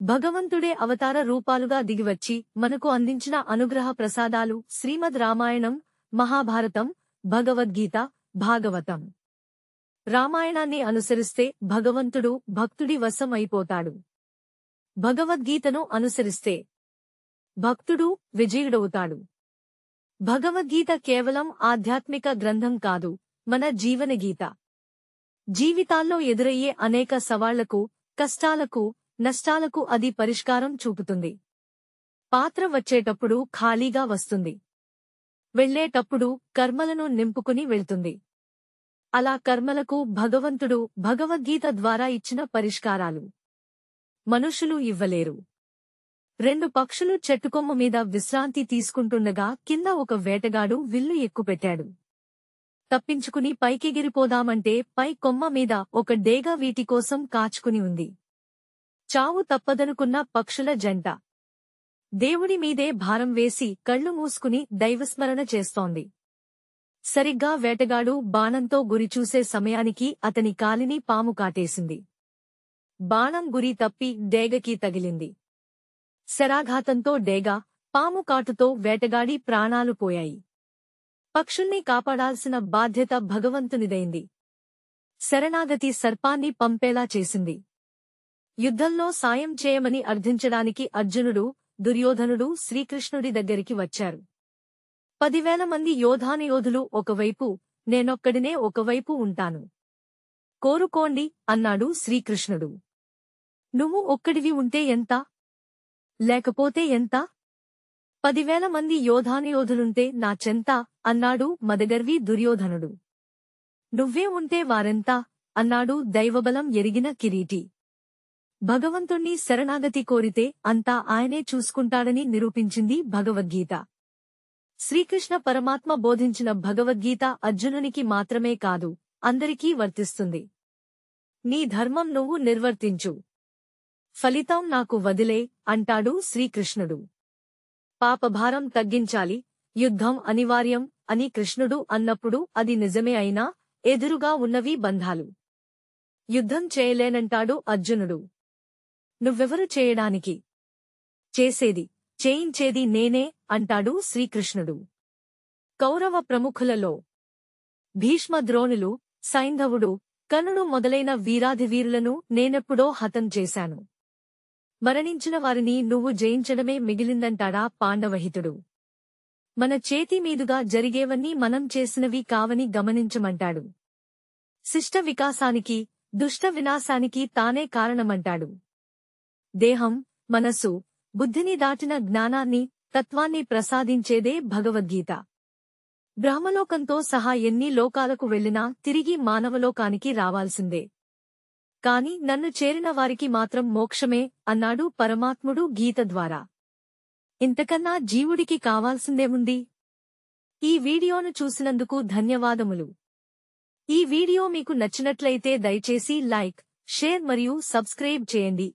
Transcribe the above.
భగవంతుడే అవతార రూపాలుగా దిగివచ్చి మనకు అందించిన అనుగ్రహ ప్రసాదాలు శ్రీమద్ రామాయణం, మహాభారతం, భగవద్గీత, భాగవతం. రామాయణాన్ని అనుసరిస్తే భగవంతుడు భక్తుడి వశం అయిపోతాడు. భగవద్గీతను అనుసరిస్తే భక్తుడు విజయుడవుతాడు. భగవద్గీత కేవలం ఆధ్యాత్మిక గ్రంథం కాదు, మన జీవనగీత. జీవితాల్లో ఎదురయ్యే అనేక సవాళ్లకు, కష్టాలకు, నష్టాలకు అది పరిష్కారం చూపుతుంది. పాత్ర వచ్చేటప్పుడు ఖాళీగా వస్తుంది. వెళ్లేటప్పుడు కర్మలను నింపుకుని వెళ్తుంది. అలా కర్మలకు భగవంతుడు భగవద్గీత ద్వారా ఇచ్చిన పరిష్కారాలు మనుషులు ఇవ్వలేరు. 2 పక్షులు చెట్టుకొమ్మ మీద విశ్రాంతి తీసుకుంటుండగా కింద ఒక వేటగాడు విల్లు ఎక్కుపెట్టాడు. తప్పించుకుని పైకెగిరిపోదామంటే పై కొమ్మ మీద ఒక డేగ వీటి కోసం కాచుకుని ఉంది. చావు తప్పదనుకున్న పక్షుల జంట దేవుడి మీదే భారం వేసి కళ్ళు మూసుకుని దైవస్మరణ చేస్తోంది. సరిగ్గా వేటగాడు బాణంతో గురిచూసే సమయానికి అతని కాలిని పాము కాటేసింది. బాణం గురి తప్పి డేగకి తగిలింది. శరాఘాతంతో డేగ, పాము కాటుతో వేటగాడి ప్రాణాలు పోయాయి. పక్షుల్ని కాపాడాల్సిన బాధ్యత భగవంతునిదైంది. శరణాగతి సర్పాన్ని పంపేలా చేసింది. యుద్ధంలో సాయం చేయమని అర్థించడానికి అర్జునుడు, దుర్యోధనుడు శ్రీకృష్ణుడి దగ్గరికి వచ్చారు. 10,000 మంది యోధానుయోధులు ఒకవైపు, నేనొక్కడినే ఒకవైపు ఉంటాను. కోరుకోండి అన్నాడు శ్రీకృష్ణుడు. నువ్వు ఒక్కడివి ఉంటే ఎంత? లేకపోతే ఎంత? 10,000 మంది యోధానుయోధులుంటే నా చెంత అన్నాడు మదగర్వి దుర్యోధనుడు. నువ్వే ఉంటే వారెంత అన్నాడు దైవబలం ఎరిగిన కిరీటి. భగవంతుణ్ణి శరణాగతి కోరితే అంతా ఆయనే చూసుకుంటాడని నిరూపించింది భగవద్గీత. శ్రీకృష్ణ పరమాత్మ బోధించిన భగవద్గీత అర్జునునికి మాత్రమే కాదు, అందరికీ వర్తిస్తుంది. నీ ధర్మం నువ్వు నిర్వర్తించు, ఫలితం నాకు వదిలే అంటాడు శ్రీకృష్ణుడు. పాపభారం తగ్గించాలి, యుద్ధం అనివార్యం అని కృష్ణుడు అన్నప్పుడు అది నిజమే అయినా ఎదురుగా ఉన్నవి బంధాలు. యుద్ధం చేయలేనంటాడు అర్జునుడు. నువ్వెవరు చేయడానికి? చేసేది, చేయించేది నేనే అంటాడు శ్రీకృష్ణుడు. కౌరవ ప్రముఖులలో భీష్మ, ద్రోణులు, సైంధవుడు, కర్ణుడు మొదలైన వీరాధివీరులను నేనెప్పుడో హతం చేశాను. మరణించిన వారిని నువ్వు జయించడమే మిగిలిందంటాడా పాండవహితుడు. మన చేతి మీదుగా జరిగేవన్నీ మనం చేసినవి కావని గమనించమంటాడు. శిష్ట వికాసానికి, దుష్ట వినాశానికి తానే కారణమంటాడు. దేహం, మనసు, బుద్ధిని దాటిన జ్ఞానాన్ని, తత్వాన్ని ప్రసాదించేదే భగవద్గీత. బ్రహ్మలోకంతో సహా ఎన్ని లోకాలకు వెళ్లినా తిరిగి మానవలోకానికి రావాల్సిందే. కాని నన్ను చేరిన వారికి మాత్రం మోక్షమే అన్నాడు పరమాత్ముడు గీత ద్వారా. ఇంతకన్నా జీవుడికి కావాల్సిందేముంది? ఈ వీడియోను చూసినందుకు ధన్యవాదములు. ఈ వీడియో మీకు నచ్చినట్లయితే దయచేసి లైక్, షేర్ మరియు సబ్స్క్రైబ్ చేయండి.